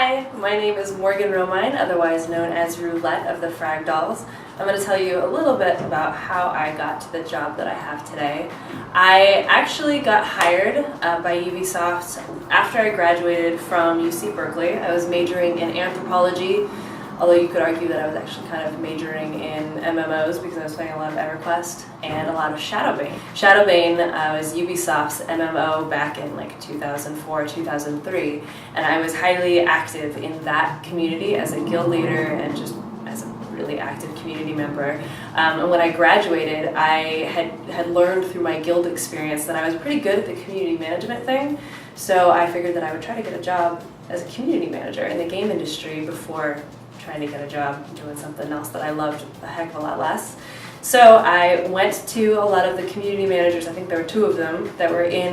Hi, my name is Morgan Romine, otherwise known as Roulette of the Frag Dolls. I'm going to tell you a little bit about how I got to the job that I have today. I actually got hired by Ubisoft after I graduated from UC Berkeley. I was majoring in anthropology, although you could argue that I was actually kind of majoring in MMOs because I was playing a lot of EverQuest and a lot of Shadowbane. Shadowbane was Ubisoft's MMO back in like 2004, 2003, and I was highly active in that community as a guild leader and just as a really active community member. And when I graduated, I had learned through my guild experience that I was pretty good at the community management thing, so I figured that I would try to get a job as a community manager in the game industry before trying to get a job doing something else that I loved a heck of a lot less. So I went to a lot of the community managers, I think there were 2 of them, that were in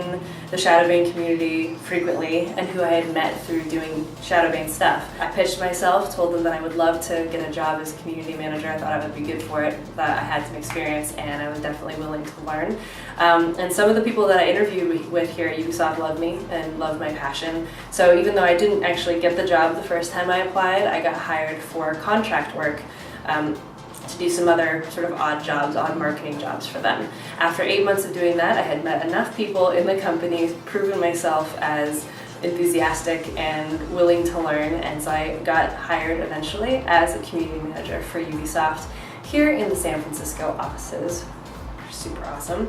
the Shadowbane community frequently and who I had met through doing Shadowbane stuff. I pitched myself, told them that I would love to get a job as a community manager. I thought I would be good for it, that I had some experience and I was definitely willing to learn. And some of the people that I interviewed with here at Ubisoft loved me and loved my passion. So even though I didn't actually get the job the first time I applied, I got hired for contract work. To do some other sort of odd marketing jobs for them. After 8 months of doing that, I had met enough people in the company, proven myself as enthusiastic and willing to learn, and so I got hired eventually as a community manager for Ubisoft here in the San Francisco offices. Super awesome.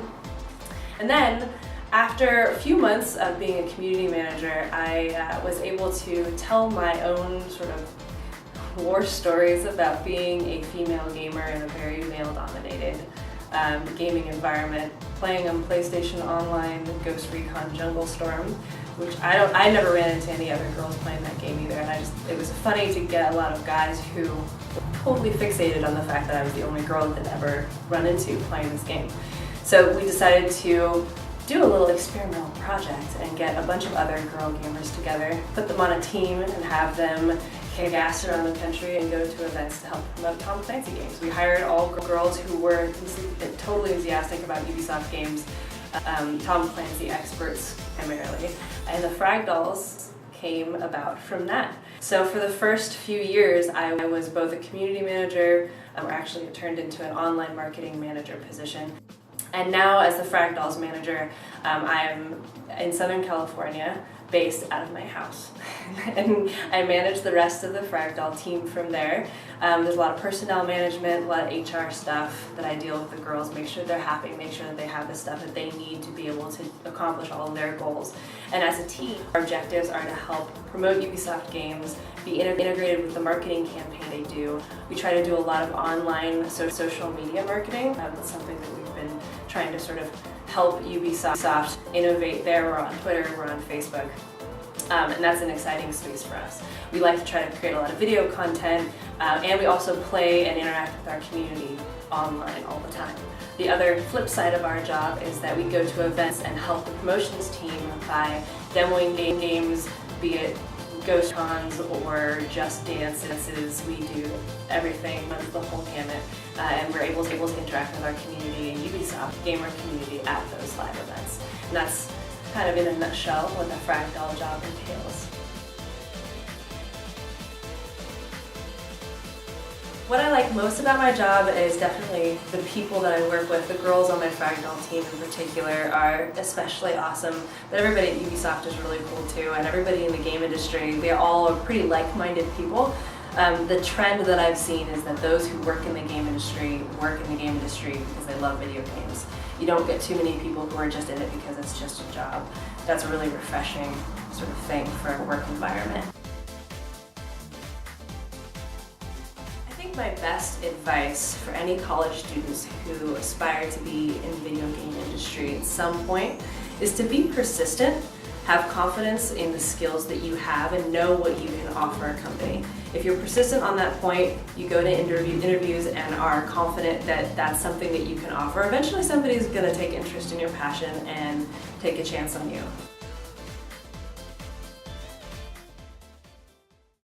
And then, after a few months of being a community manager, I was able to tell my own sort of war stories about being a female gamer in a very male-dominated gaming environment, playing on PlayStation Online, Ghost Recon Jungle Storm, which I never ran into any other girls playing that game either, and it was funny to get a lot of guys who were totally fixated on the fact that I was the only girl that they'd ever run into playing this game. So we decided to do a little experimental project and get a bunch of other girl gamers together, put them on a team and have them kick ass around the country and go to events to help promote Tom Clancy games. We hired all girls who were totally enthusiastic about Ubisoft games, Tom Clancy experts primarily, and the Frag Dolls came about from that. So for the first few years I was both a community manager, or actually it turned into an online marketing manager position. And now as the Frag Dolls manager, I am in Southern California, based out of my house. And I manage the rest of the Frag Doll team from there. There's a lot of personnel management, a lot of HR stuff that I deal with the girls, make sure they're happy, make sure that they have the stuff that they need to be able to accomplish all of their goals. And as a team, our objectives are to help promote Ubisoft games, be integrated with the marketing campaign they do. We try to do a lot of online social media marketing. That's something that we've been trying to sort of help Ubisoft innovate there. We're on Twitter, we're on Facebook, and that's an exciting space for us. We like to try to create a lot of video content, and we also play and interact with our community online all the time. The other flip side of our job is that we go to events and help the promotions team by demoing games, be it ghost cons or just dances. We do everything, the whole gamut, and we're able to interact with our community and Ubisoft gamer community at those live events. And that's kind of in a nutshell what the Frag Doll job entails. What I like most about my job is definitely the people that I work with. The girls on my Frag Doll team in particular are especially awesome, but everybody at Ubisoft is really cool too, and everybody in the game industry, they all are pretty like-minded people. The trend that I've seen is that those who work in the game industry because they love video games. You don't get too many people who are just in it because it's just a job. That's a really refreshing sort of thing for a work environment. My best advice for any college students who aspire to be in the video game industry at some point is to be persistent, have confidence in the skills that you have, and know what you can offer a company. If you're persistent on that point, you go to interviews and are confident that that's something that you can offer, eventually somebody's going to take interest in your passion and take a chance on you.